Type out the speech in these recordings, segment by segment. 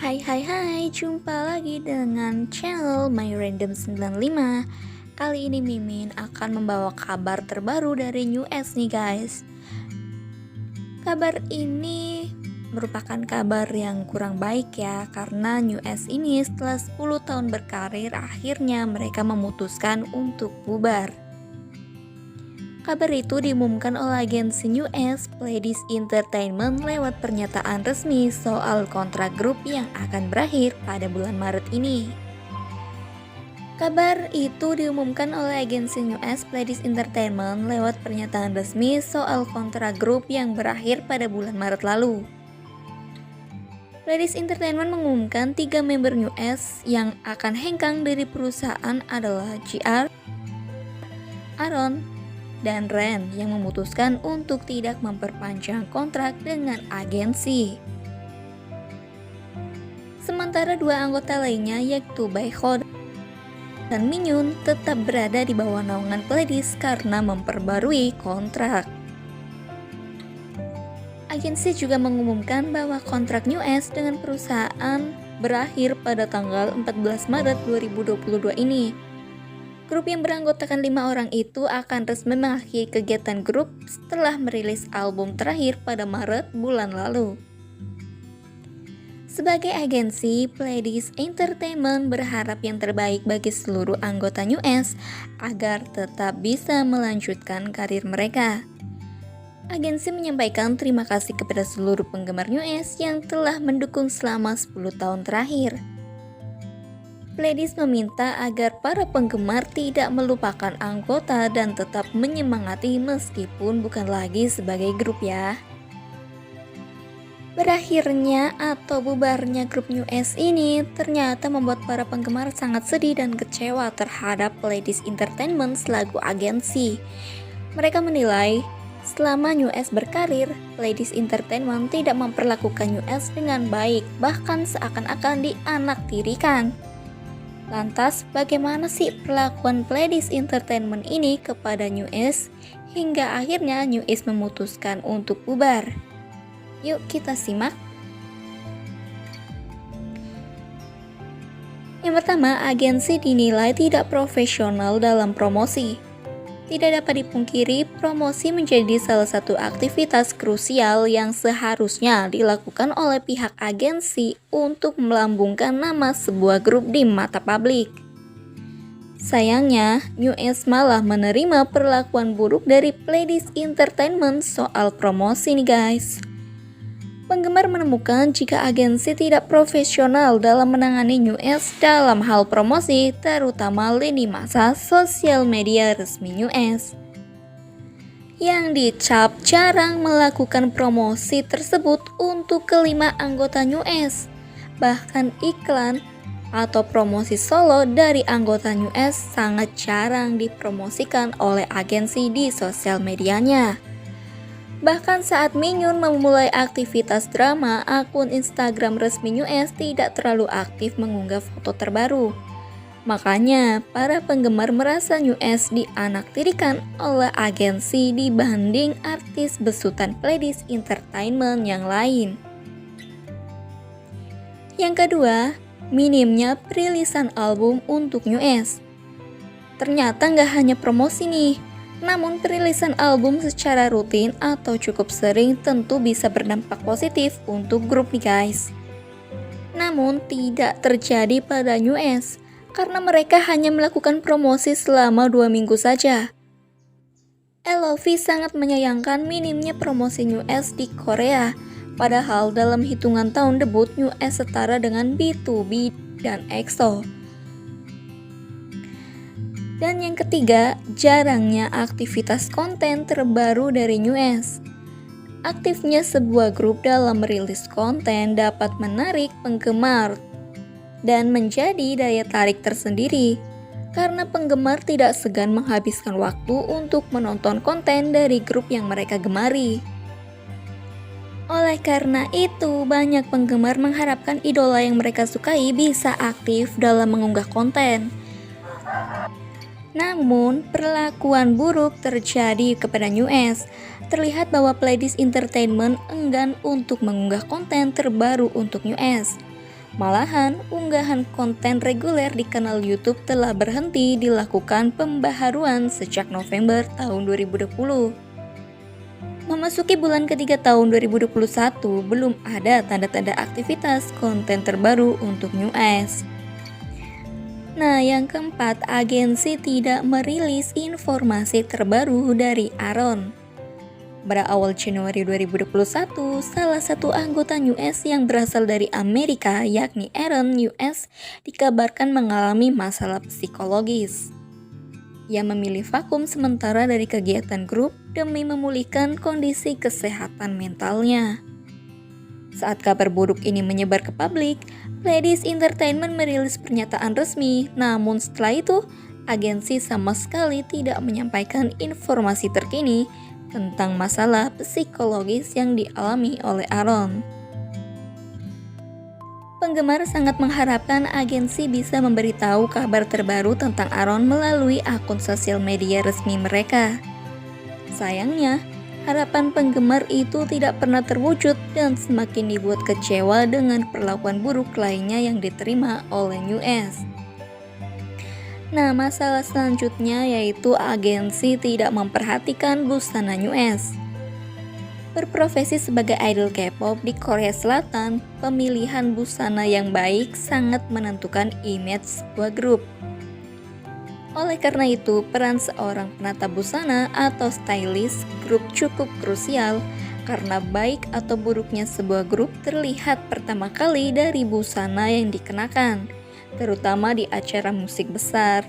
Hai, jumpa lagi dengan channel My Random 95. Kali ini Mimin akan membawa kabar terbaru dari New S nih guys. Kabar ini merupakan kabar yang kurang baik ya, karena New S ini setelah 10 tahun berkarir akhirnya mereka memutuskan untuk bubar. Kabar itu diumumkan oleh agensi New S Pledis Entertainment lewat pernyataan resmi soal kontrak grup yang akan berakhir pada bulan Maret ini. Kabar itu diumumkan oleh agensi New S Pledis Entertainment lewat pernyataan resmi soal kontrak grup yang berakhir pada bulan Maret lalu. Pledis Entertainment mengumumkan 3 member New S yang akan hengkang dari perusahaan adalah JR, Aaron, dan Ren yang memutuskan untuk tidak memperpanjang kontrak dengan agensi. Sementara 2 anggota lainnya yaitu Baekho dan Minhyun tetap berada di bawah naungan Pledis karena memperbarui kontrak. Agensi juga mengumumkan bahwa kontrak New S dengan perusahaan berakhir pada tanggal 14 Maret 2022 ini. Grup yang beranggotakan 5 orang itu akan resmi mengakhiri kegiatan grup setelah merilis album terakhir pada Maret bulan lalu. Sebagai agensi, Pledis Entertainment berharap yang terbaik bagi seluruh anggota New S agar tetap bisa melanjutkan karir mereka. Agensi menyampaikan terima kasih kepada seluruh penggemar New S yang telah mendukung selama 10 tahun terakhir. Pledis meminta agar para penggemar tidak melupakan anggota dan tetap menyemangati meskipun bukan lagi sebagai grup ya. Berakhirnya atau bubarnya grup New S ini ternyata membuat para penggemar sangat sedih dan kecewa terhadap Pledis Entertainment selaku agensi. Mereka menilai selama New S berkarir, Pledis Entertainment tidak memperlakukan New S dengan baik, bahkan seakan-akan dianaktirikan. Lantas, bagaimana sih perlakuan Pledis Entertainment ini kepada New S hingga akhirnya New S memutuskan untuk bubar? Yuk kita simak. Yang pertama, agensi dinilai tidak profesional dalam promosi. Tidak dapat dipungkiri, promosi menjadi salah satu aktivitas krusial yang seharusnya dilakukan oleh pihak agensi untuk melambungkan nama sebuah grup di mata publik. Sayangnya, New S malah menerima perlakuan buruk dari Pledis Entertainment soal promosi nih guys. Penggemar menemukan jika agensi tidak profesional dalam menangani New S dalam hal promosi, terutama lini masa sosial media resmi New S. Yang dicap jarang melakukan promosi tersebut untuk kelima anggota New S. Bahkan iklan atau promosi solo dari anggota New S sangat jarang dipromosikan oleh agensi di sosial medianya. Bahkan saat Minhyun memulai aktivitas drama, akun Instagram resmi New S tidak terlalu aktif mengunggah foto terbaru. Makanya, para penggemar merasa New S dianaktirikan oleh agensi dibanding artis besutan Pledis Entertainment yang lain. Yang kedua, minimnya perilisan album untuk New S. Ternyata nggak hanya promosi nih, namun perilisan album secara rutin atau cukup sering tentu bisa berdampak positif untuk grup nih guys. Namun tidak terjadi pada New S karena mereka hanya melakukan promosi selama 2 minggu saja. LOV sangat menyayangkan minimnya promosi New S di Korea, padahal dalam hitungan tahun debut New S setara dengan B2B dan EXO. Dan yang ketiga, jarangnya aktivitas konten terbaru dari New S. Aktifnya sebuah grup dalam merilis konten dapat menarik penggemar dan menjadi daya tarik tersendiri, karena penggemar tidak segan menghabiskan waktu untuk menonton konten dari grup yang mereka gemari. Oleh karena itu, banyak penggemar mengharapkan idola yang mereka sukai bisa aktif dalam mengunggah konten. Namun, perlakuan buruk terjadi kepada New S. Terlihat bahwa Pledis Entertainment enggan untuk mengunggah konten terbaru untuk New S. Malahan, unggahan konten reguler di kanal YouTube telah berhenti dilakukan pembaharuan sejak November tahun 2020. Memasuki bulan ketiga tahun 2021, belum ada tanda-tanda aktivitas konten terbaru untuk NU'EST. Nah, yang keempat, agensi tidak merilis informasi terbaru dari Aaron. Pada awal Januari 2021, salah satu anggota NU'EST yang berasal dari Amerika, yakni Aaron NU'EST, dikabarkan mengalami masalah psikologis. Ia memilih vakum sementara dari kegiatan grup demi memulihkan kondisi kesehatan mentalnya. Saat kabar buruk ini menyebar ke publik, Pledis Entertainment merilis pernyataan resmi, namun setelah itu, agensi sama sekali tidak menyampaikan informasi terkini tentang masalah psikologis yang dialami oleh Aaron. Penggemar sangat mengharapkan agensi bisa memberitahu kabar terbaru tentang Aaron melalui akun sosial media resmi mereka. Sayangnya, harapan penggemar itu tidak pernah terwujud dan semakin dibuat kecewa dengan perlakuan buruk lainnya yang diterima oleh NU'EST. Nah, masalah selanjutnya yaitu agensi tidak memperhatikan busana NU'EST. Berprofesi sebagai idol K-pop di Korea Selatan, pemilihan busana yang baik sangat menentukan image sebuah grup. Oleh karena itu, peran seorang penata busana atau stylist grup cukup krusial karena baik atau buruknya sebuah grup terlihat pertama kali dari busana yang dikenakan, terutama di acara musik besar.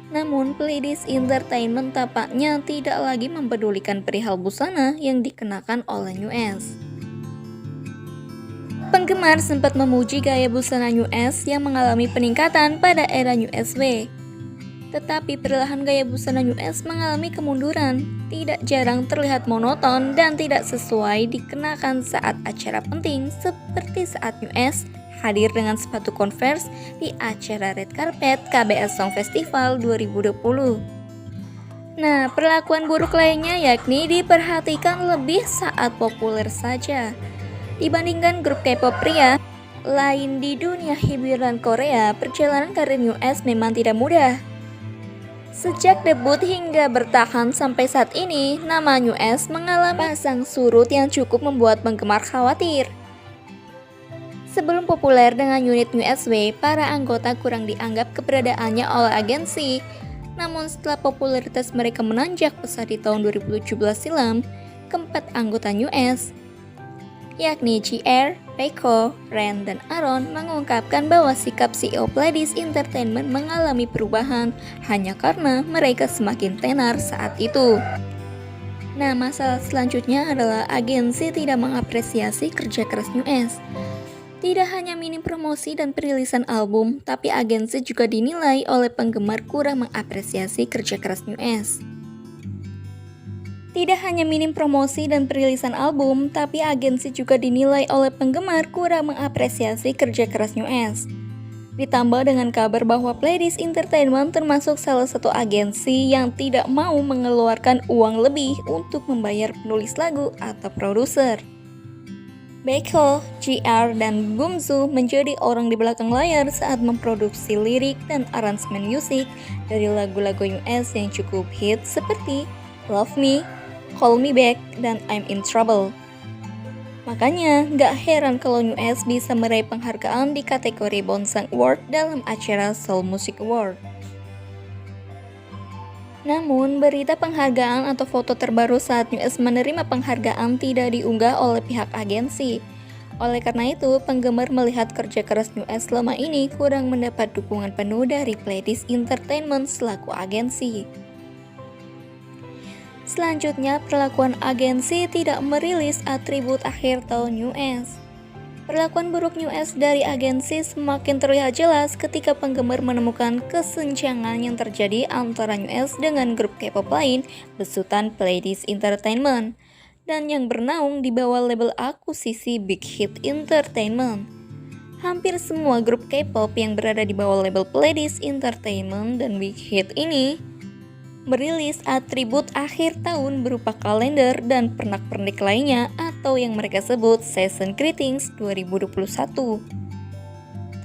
Namun, Pledis Entertainment tampaknya tidak lagi mempedulikan perihal busana yang dikenakan oleh NU'EST. Penggemar sempat memuji gaya busana NU'EST yang mengalami peningkatan pada era NU'EST. Tetapi perlahan gaya busana NU'EST mengalami kemunduran, tidak jarang terlihat monoton dan tidak sesuai dikenakan saat acara penting seperti saat NU'EST hadir dengan sepatu Converse di acara Red Carpet KBS Song Festival 2020. Nah, perlakuan buruk lainnya yakni diperhatikan lebih saat populer saja. Dibandingkan grup K-pop pria lain di dunia hiburan Korea, perjalanan karir NU'EST memang tidak mudah. Sejak debut hingga bertahan sampai saat ini, nama NU'EST mengalami pasang surut yang cukup membuat penggemar khawatir. Sebelum populer dengan unit NU'EST, para anggota kurang dianggap keberadaannya oleh agensi. Namun setelah popularitas mereka menanjak pesat di tahun 2017 silam, keempat anggota NU'EST, yakni JR, Baekho, Ren, dan Aaron mengungkapkan bahwa sikap CEO Pledis Entertainment mengalami perubahan hanya karena mereka semakin tenar saat itu. Nah, masalah selanjutnya adalah agensi tidak mengapresiasi kerja keras NU'EST. Tidak hanya minim promosi dan perilisan album, tapi agensi juga dinilai oleh penggemar kurang mengapresiasi kerja keras NU'EST. Tidak hanya minim promosi dan perilisan album, tapi agensi juga dinilai oleh penggemar kurang mengapresiasi kerja keras NU'EST. Ditambah dengan kabar bahwa Pledis Entertainment termasuk salah satu agensi yang tidak mau mengeluarkan uang lebih untuk membayar penulis lagu atau produser. Baekho, JR, dan Bumsu menjadi orang di belakang layar saat memproduksi lirik dan aransemen musik dari lagu-lagu NU'EST yang cukup hit seperti Love Me, Call Me Back, dan I'm in Trouble. Makanya, gak heran kalau NU'EST bisa meraih penghargaan di kategori Bonsang Award dalam acara Seoul Music Award. Namun, berita penghargaan atau foto terbaru saat NU'EST menerima penghargaan tidak diunggah oleh pihak agensi. Oleh karena itu, penggemar melihat kerja keras NU'EST selama ini kurang mendapat dukungan penuh dari Pledis Entertainment selaku agensi. Selanjutnya, perlakuan agensi tidak merilis atribut akhir tahun NU'EST. Perlakuan buruk NU'EST dari agensi semakin terlihat jelas ketika penggemar menemukan kesenjangan yang terjadi antara NU'EST dengan grup K-pop lain besutan Pledis Entertainment dan yang bernaung di bawah label akuisisi Big Hit Entertainment. Hampir semua grup K-pop yang berada di bawah label Pledis Entertainment dan Big Hit ini merilis atribut akhir tahun berupa kalender dan pernak-pernik lainnya atau yang mereka sebut Season Greetings 2021.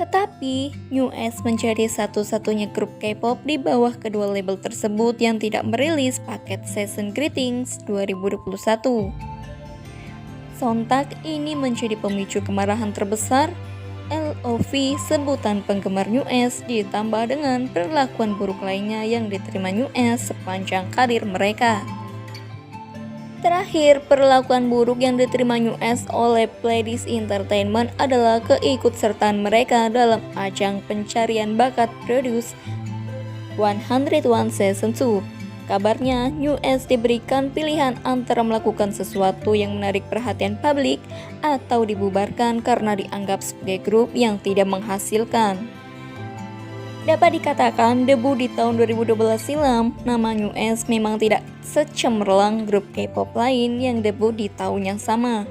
Tetapi, NU'EST menjadi satu-satunya grup K-pop di bawah kedua label tersebut yang tidak merilis paket Season Greetings 2021. Sontak ini menjadi pemicu kemarahan terbesar. LOV, sebutan penggemar NU'EST, ditambah dengan perlakuan buruk lainnya yang diterima NU'EST sepanjang karir mereka. Terakhir, perlakuan buruk yang diterima NU'EST oleh Pledis Entertainment adalah keikutsertaan mereka dalam ajang pencarian bakat Produce 101 Season 2. Kabarnya, NU'EST diberikan pilihan antara melakukan sesuatu yang menarik perhatian publik atau dibubarkan karena dianggap sebagai grup yang tidak menghasilkan. Dapat dikatakan debut di tahun 2012 silam, nama NU'EST memang tidak secemerlang grup K-pop lain yang debut di tahun yang sama.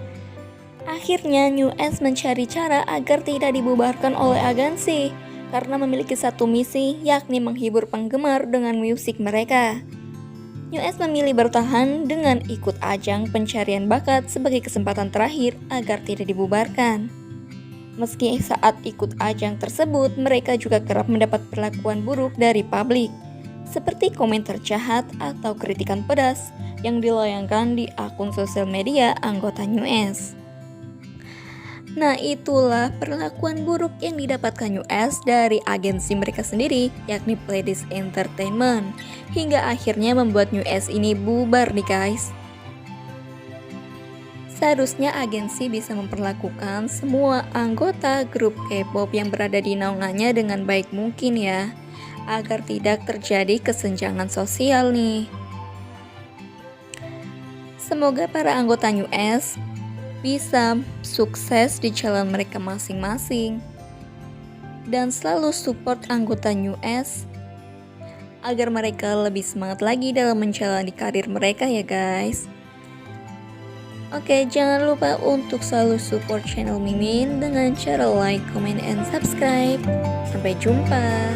Akhirnya NU'EST mencari cara agar tidak dibubarkan oleh agensi karena memiliki satu misi, yakni menghibur penggemar dengan musik mereka. NU'EST memilih bertahan dengan ikut ajang pencarian bakat sebagai kesempatan terakhir agar tidak dibubarkan. Meski saat ikut ajang tersebut, mereka juga kerap mendapat perlakuan buruk dari publik, seperti komentar jahat atau kritikan pedas yang dilayangkan di akun sosial media anggota NU'EST. Nah, itulah perlakuan buruk yang didapatkan NU'EST dari agensi mereka sendiri, yakni Pledis Entertainment, hingga akhirnya membuat NU'EST ini bubar nih guys. Seharusnya agensi bisa memperlakukan semua anggota grup K-pop yang berada di naungannya dengan baik mungkin ya, agar tidak terjadi kesenjangan sosial nih. Semoga para anggota NU'EST bisa sukses di jalan mereka masing-masing dan selalu support anggota NU'EST agar mereka lebih semangat lagi dalam menjalani karir mereka ya guys. Oke, jangan lupa untuk selalu support channel Mimin dengan cara like, comment, and subscribe. Sampai jumpa.